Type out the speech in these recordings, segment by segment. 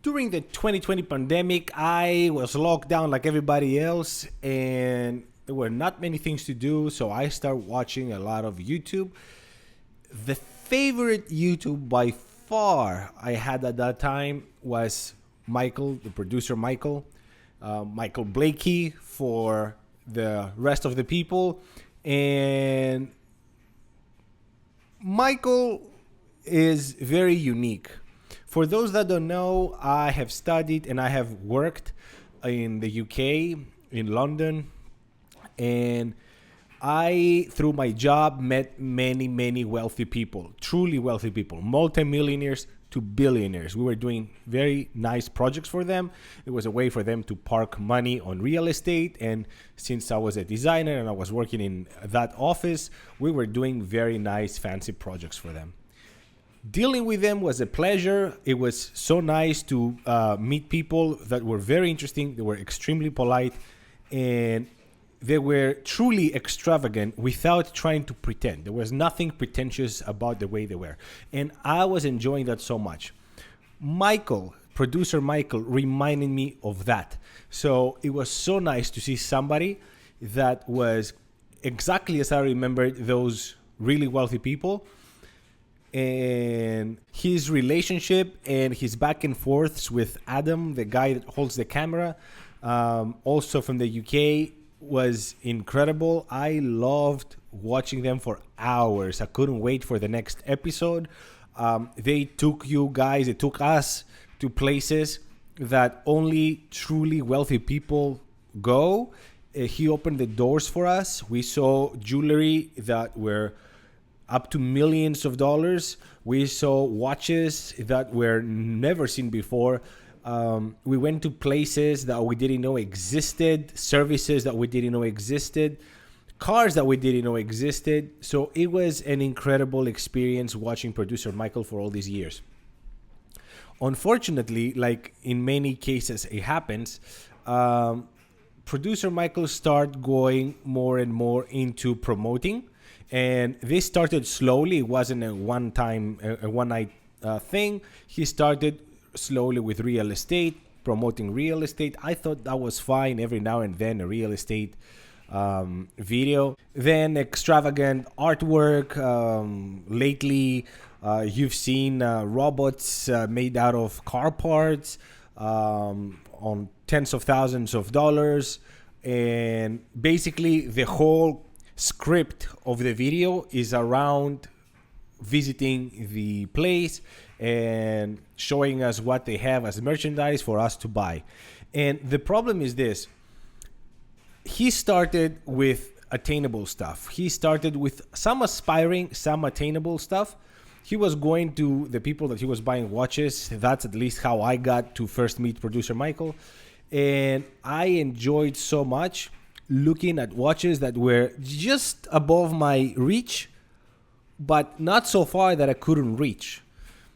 During the 2020 pandemic, I was locked down like everybody else, and there were not many things to do, so I started watching a lot of YouTube. The favorite YouTube by far I had at that time was Michael, the producer Michael Blakey for the rest of the people. And Michael is very unique. For those that don't know, I have studied and I have worked in the UK, in London, and I, through my job, met many wealthy people, truly wealthy people, multimillionaires to billionaires. We were doing very nice projects for them. It was a way for them to park money on real estate. And since I was a designer and I was working in that office, we were doing very nice, fancy projects for them. Dealing with them was a pleasure. It was so nice to meet people that were very interesting. They were extremely polite, and they were truly extravagant without trying to pretend. There was nothing pretentious about the way they were. And I was enjoying that so much. Producer Michael, reminded me of that. So it was so nice to see somebody that was exactly as I remembered those really wealthy people. And his relationship and his back and forths with Adam, the guy that holds the camera, also from the UK, was incredible. I loved watching them for hours. I couldn't wait for the next episode. They took us to places that only truly wealthy people go. He opened the doors for us. We saw jewelry that were up to millions of dollars. We saw watches that were never seen before. We went to places that we didn't know existed, services that we didn't know existed, cars that we didn't know existed. So it was an incredible experience watching producer Michael for all these years. Unfortunately, like in many cases it happens, producer Michael started going more and more into promoting. And this started slowly. It wasn't a one-night thing. He started slowly with real estate, promoting real estate. I thought that was fine every now and then, a real estate video. Then extravagant artwork. Lately, you've seen robots made out of car parts on tens of thousands of dollars. And basically the whole script of the video is around visiting the place and showing us what they have as merchandise for us to buy. And the problem is this: he started with attainable stuff. He started with some aspiring, some attainable stuff. He was going to the people that he was buying watches. That's at least how I got to first meet producer Michael. And I enjoyed so much looking at watches that were just above my reach, but not so far that I couldn't reach.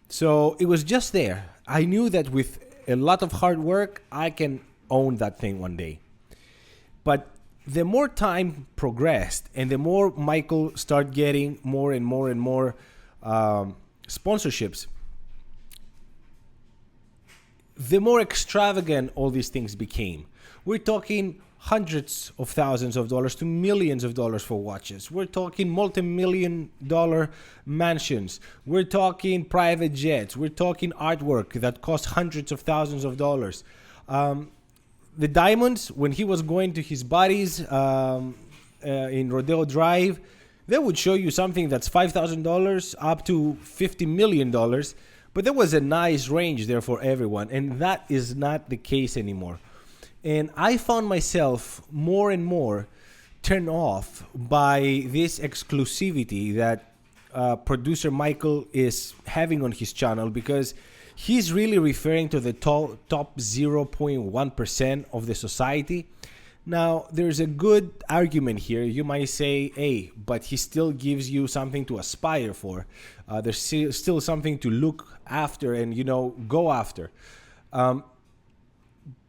So it was just there. I knew that with a lot of hard work, I can own that thing one day. But the more time progressed and the more Michael started getting more and more sponsorships, the more extravagant all these things became. We're talking hundreds of thousands of dollars to millions of dollars for watches. We're talking multi-million-dollar mansions. We're talking private jets. We're talking artwork that costs hundreds of thousands of dollars. The diamonds, when he was going to his buddies in Rodeo Drive, they would show you something that's $5,000 up to $50 million. But there was a nice range there for everyone. And that is not the case anymore. And I found myself more and more turned off by this exclusivity that producer Michael is having on his channel, because he's really referring to the top 0.1% of the society. Now, there's a good argument here. You might say, hey, but he still gives you something to aspire for. There's still something to look after and, go after.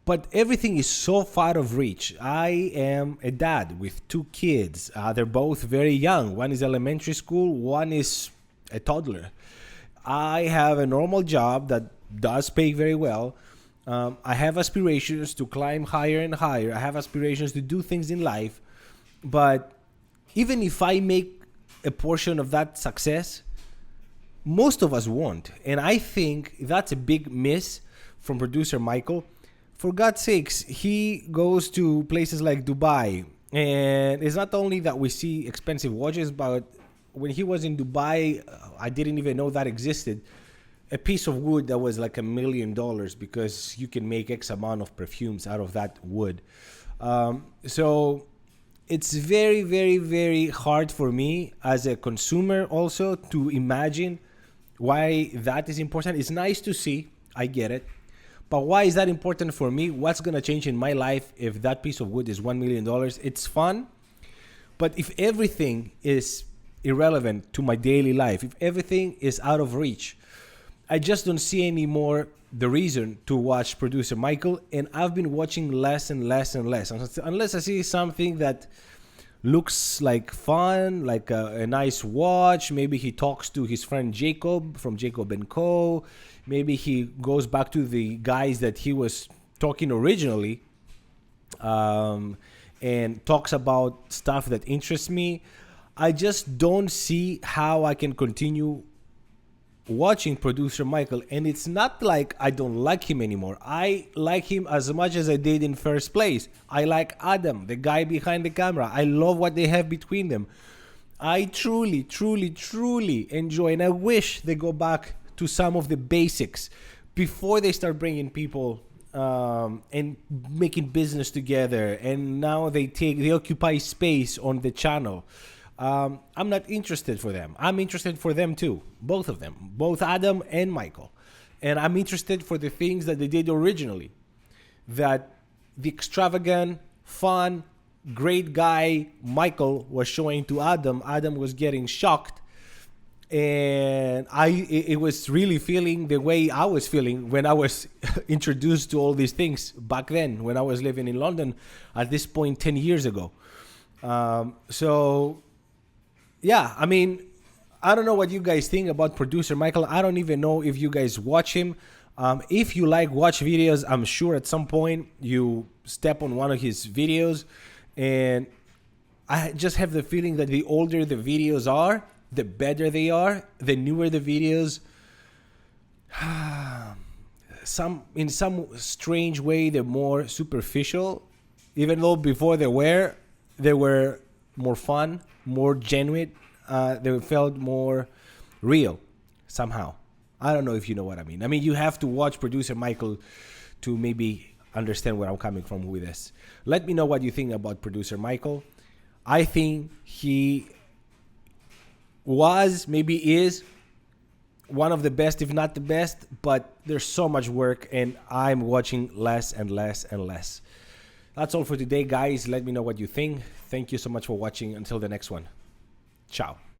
But everything is so far of reach. I am a dad with 2 kids. They're both very young. One is elementary school, one is a toddler. I have a normal job that does pay very well. I have aspirations to climb higher and higher. I have aspirations to do things in life. But even if I make a portion of that success, most of us won't. And I think that's a big miss from producer Michael. For God's sakes, he goes to places like Dubai. And it's not only that we see expensive watches, but when he was in Dubai, I didn't even know that existed. A piece of wood that was like $1 million because you can make X amount of perfumes out of that wood. So it's very, very, very hard for me as a consumer also to imagine why that is important. It's nice to see, I get it. But why is that important for me? What's going to change in my life if that piece of wood is $1 million? It's fun. But if everything is irrelevant to my daily life, if everything is out of reach, I just don't see anymore the reason to watch producer Michael. And I've been watching less and less and less. Unless I see something that looks like fun, like a nice watch. Maybe he talks to his friend Jacob from Jacob & Co. Maybe he goes back to the guys that he was talking originally and talks about stuff that interests me. I just don't see how I can continue watching producer Michael. And it's not like I don't like him anymore. I like him as much as I did in first place. I like Adam, the guy behind the camera. I love what they have between them. I truly, truly, truly enjoy, and I wish they go back to some of the basics before they start bringing people and making business together. And now they occupy space on the channel. I'm not interested for them. I'm interested for them too. Both of them. Both Adam and Michael. And I'm interested for the things that they did originally. That the extravagant, fun, great guy Michael was showing to Adam. Adam was getting shocked. And it was really feeling the way I was feeling when I was introduced to all these things back then when I was living in London at this point 10 years ago. Yeah, I mean, I don't know what you guys think about producer Michael. I don't even know if you guys watch him. If you like watch videos, I'm sure at some point you step on one of his videos. And I just have the feeling that the older the videos are, the better they are, the newer the videos. In some strange way, they're more superficial. Even though before they were more fun, more genuine. They felt more real somehow. I don't know if you know what I mean. I mean, you have to watch producer Michael to maybe understand where I'm coming from with this. Let me know what you think about producer Michael. I think he maybe is one of the best, if not the best, but there's so much work and I'm watching less and less and less. That's all for today, guys. Let me know what you think. Thank you so much for watching. Until the next one. Ciao.